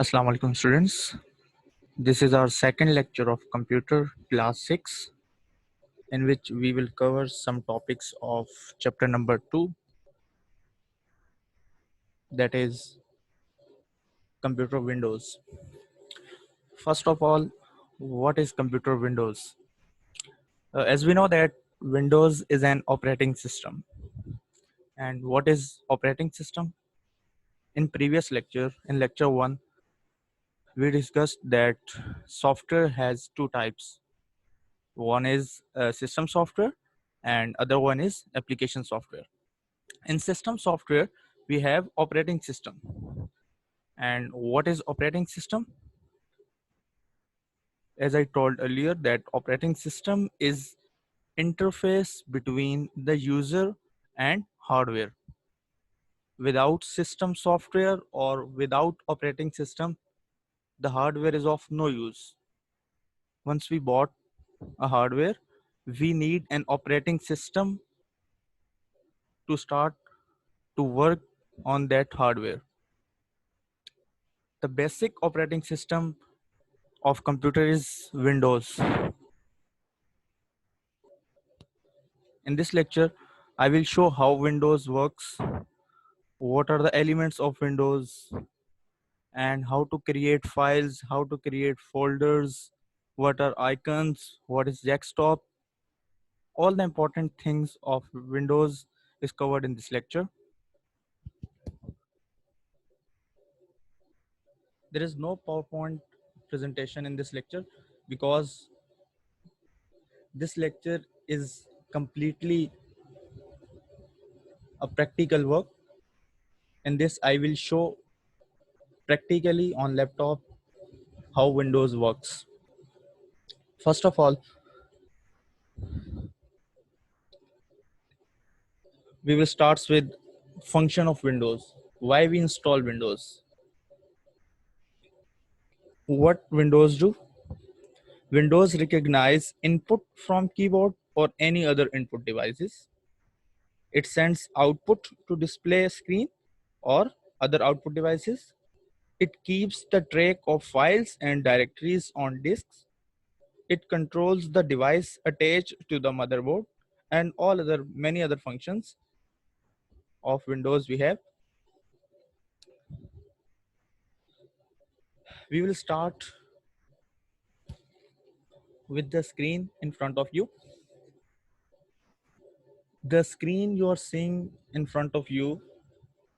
Assalamu alaikum students. This is our second lecture of computer class 6 in which we will cover some topics of chapter number 2, that is computer windows. First of all, what is computer windows? As we know that Windows is an operating system. And what is operating system? In previous lecture, in lecture 1, we discussed that software has two types. One is system software and other one is application software. In system software, we have operating system. And what is operating system? As I told earlier, that operating system is interface between the user and hardware. Without system software or without operating system, the hardware is of no use. Once we bought a hardware, we need an operating system to start to work on that hardware. The basic operating system of computer is Windows. In this lecture, I will show how Windows works, what are the elements of Windows, and how to create files, how to create folders, what are icons, what is desktop. All the important things of Windows is covered in this lecture. There is no PowerPoint presentation in this lecture because this lecture is completely a practical work. In this, I will show practically on laptop how Windows works. First of all, we will start with function of Windows. Why we install Windows? What Windows do? Windows recognize input from keyboard or any other input devices. It sends output to display screen or other output devices. It keeps the track of files and directories on disks. It controls the device attached to the motherboard and all other many other functions of Windows we have. We will start with the screen in front of you. The screen you are seeing in front of you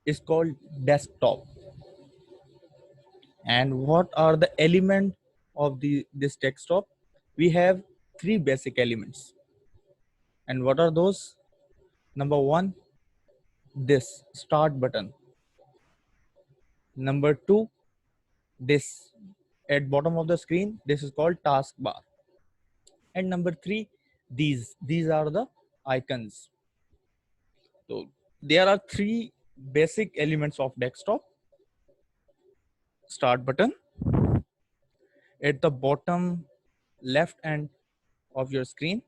is called desktop. And what are the elements of this desktop? We have three basic elements. And what are those? Number one, this start button. Number two, this at bottom of the screen, this is called taskbar. And number three, these are the icons. So there are three basic elements of desktop. Start button at the bottom left end of your screen,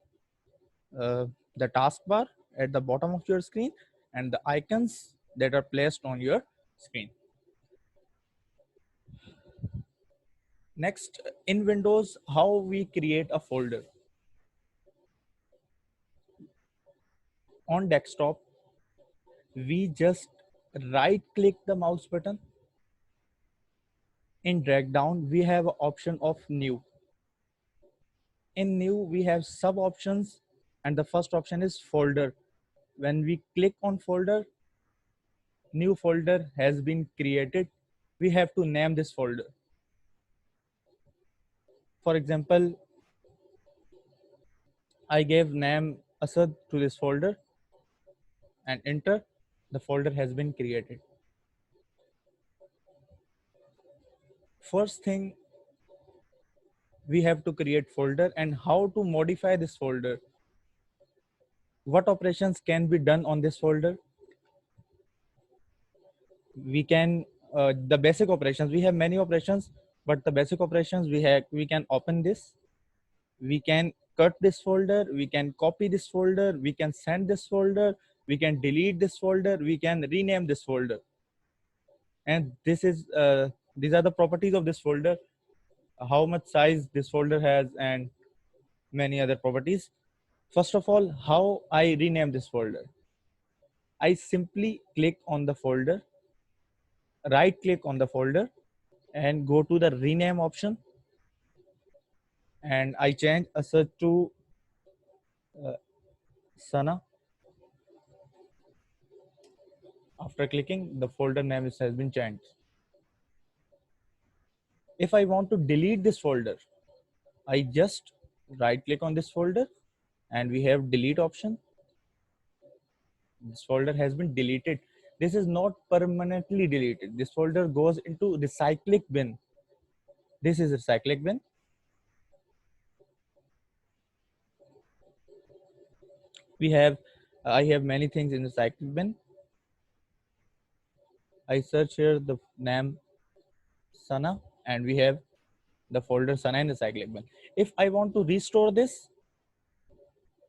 the taskbar at the bottom of your screen, and the icons that are placed on your screen. Next, in Windows, how we create a folder. On desktop, we just right click the mouse button. In drag down, we have an option of new. In new, we have sub options, and the first option is folder. When we click on folder, new folder has been created. We have to name this folder. For example, I gave name Asad to this folder and enter. The folder has been created. First thing, we have to create folder and how to modify this folder. What operations can be done on this folder? We can, the basic operations, we have many operations, but the basic operations we can open this, we can cut this folder, we can copy this folder, we can send this folder, we can delete this folder, we can rename this folder. And this is These are the properties of this folder, how much size this folder has, and many other properties. First of all, how I rename this folder. I simply click on the folder, right click on the folder, and go to the rename option, and I change a search to Sana. After clicking, the folder name has been changed. If I want to delete this folder, I just right click on this folder and we have delete option. This folder has been deleted. This is not permanently deleted. This folder goes into recycling bin. This is recycling bin. I have many things in recycling bin. I search here the name Sana, and we have the folder Sana in recycling bin. If I want to restore this,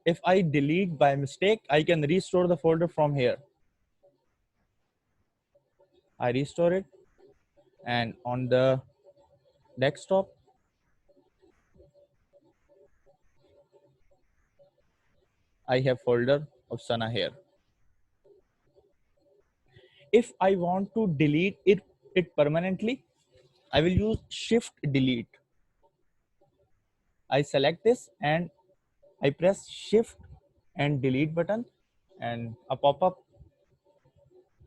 if I delete by mistake, I can restore the folder from here. I restore it, and on the desktop, I have folder of Sana here. If I want to delete it permanently, I will use Shift Delete. I select this and I press Shift and Delete button, and a pop-up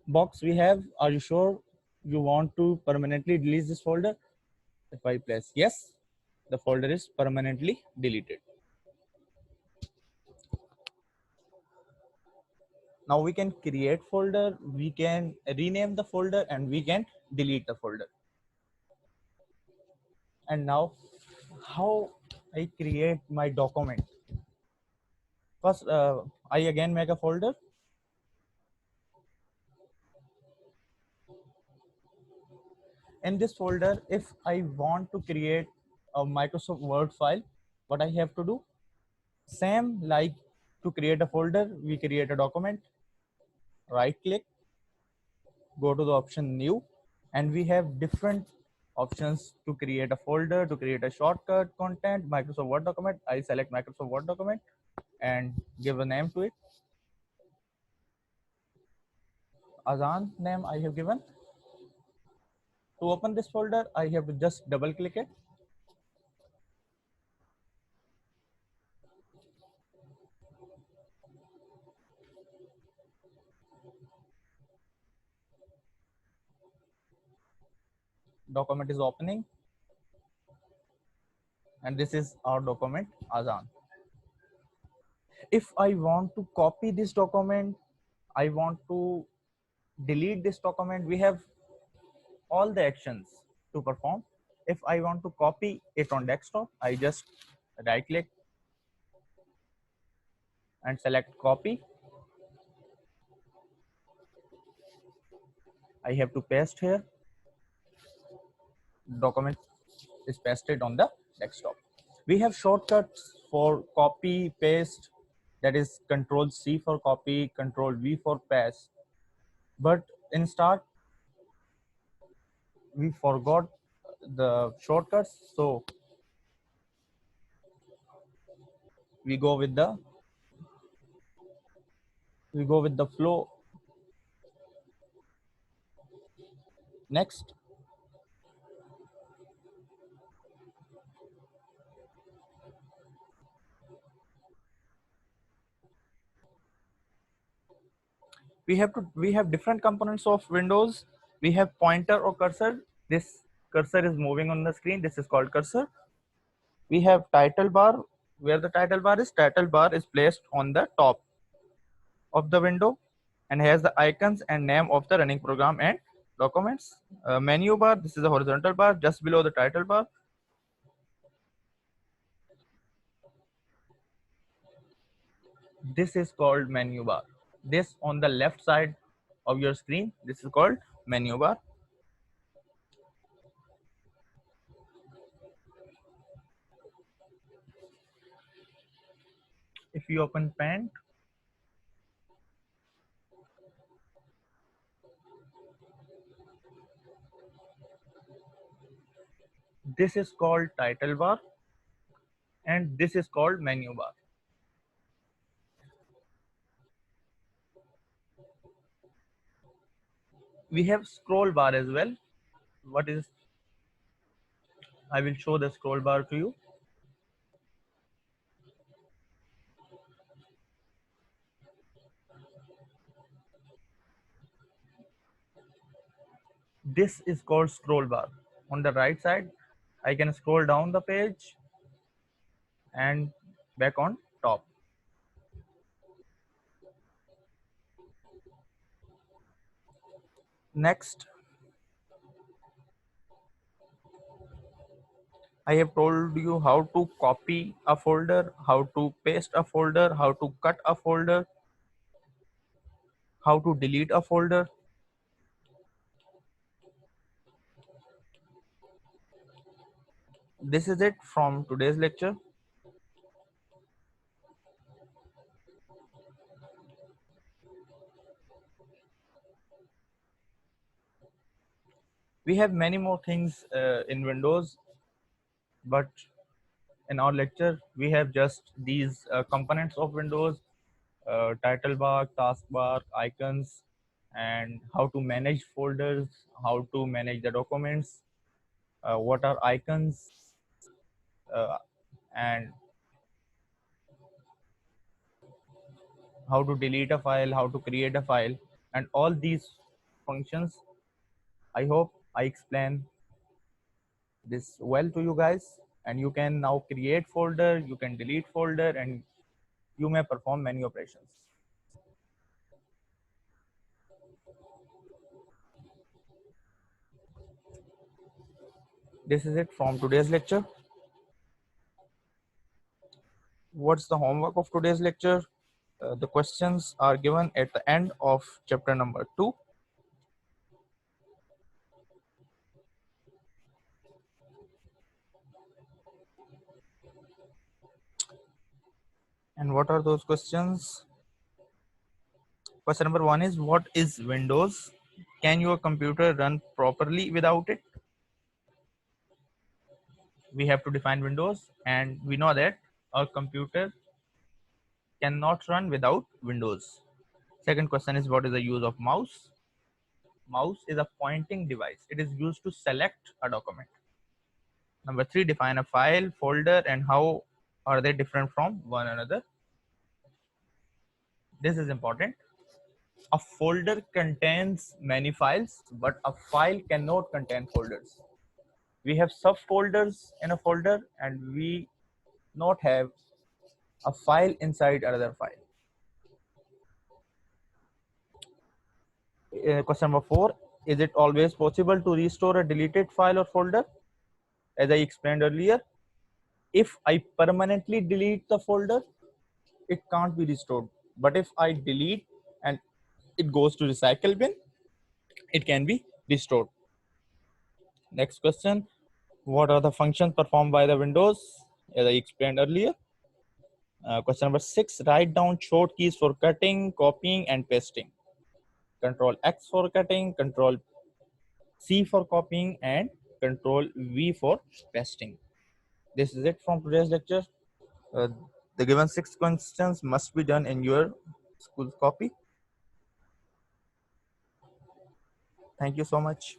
box we have. Are you sure you want to permanently delete this folder? If I press yes, the folder is permanently deleted. Now we can create folder, we can rename the folder, and we can delete the folder. And now how I create my document. First, I again make a folder. In this folder, if I want to create a Microsoft Word file, what I have to do? Same like to create a folder, we create a document, right click, go to the option new, and we have different options to create a folder, to create a shortcut content, Microsoft Word document. I select Microsoft Word document and give a name to it. Azan name I have given. To open this folder, I have to just double click it. Document is opening, and this is our document Azan. If I want to copy this document, I want to delete this document, we have all the actions to perform. If I want to copy it on desktop, I just right click and select copy. I have to paste here. Document is pasted on the desktop. We have shortcuts for copy, paste, that is Control C for copy, Control V for paste. But in start, we forgot the shortcuts, so we go with the flow. Next, we have different components of Windows. We have pointer or cursor. This cursor is moving on the screen, this is called cursor. We have title bar. Where the title bar is placed on the top of the window and has the icons and name of the running program and documents. Menu bar, this is a horizontal bar just below the title bar. This is called menu bar. This on the left side of your screen, this is called menu bar. If you open Paint, This is called title bar and this is called menu bar. We have scroll bar as well. What is, I will show the scroll bar to you. This is called scroll bar. On the right side, I can scroll down the page and back on top. Next, I have told you how to copy a folder, how to paste a folder, how to cut a folder, how to delete a folder. This is it from today's lecture. We have many more things in Windows, but in our lecture, we have just these components of Windows, title bar, taskbar, icons, and how to manage folders, how to manage the documents, what are icons, uh, and how to delete a file, how to create a file, and all these functions. I hope I explain this well to you guys, and you can now create folder, you can delete folder, and you may perform many operations. This is it from today's lecture. What's the homework of today's lecture? The questions are given at the end of chapter number 2. And what are those questions? Question number 1 is, what is Windows? Can your computer run properly without it? We have to define Windows, and we know that our computer cannot run without Windows. Second question is, what is the use of mouse? Mouse is a pointing device. It is used to select a document. Number 3, define a file, folder, and how are they different from one another. This is important. A folder contains many files, but a file cannot contain folders. We have subfolders in a folder, and we not have a file inside another file. Question number 4, is it always possible to restore a deleted file or folder? As I explained earlier, if I permanently delete the folder, it can't be restored. But if I delete and it goes to recycle bin, it can be restored. Next question, what are the functions performed by the Windows? As I explained earlier. Question number 6, write down short keys for cutting, copying, and pasting. Control X for cutting, Control C for copying, and Control V for pasting. This is it from today's lecture. Uh, the given 6 questions must be done in your school copy. Thank you so much.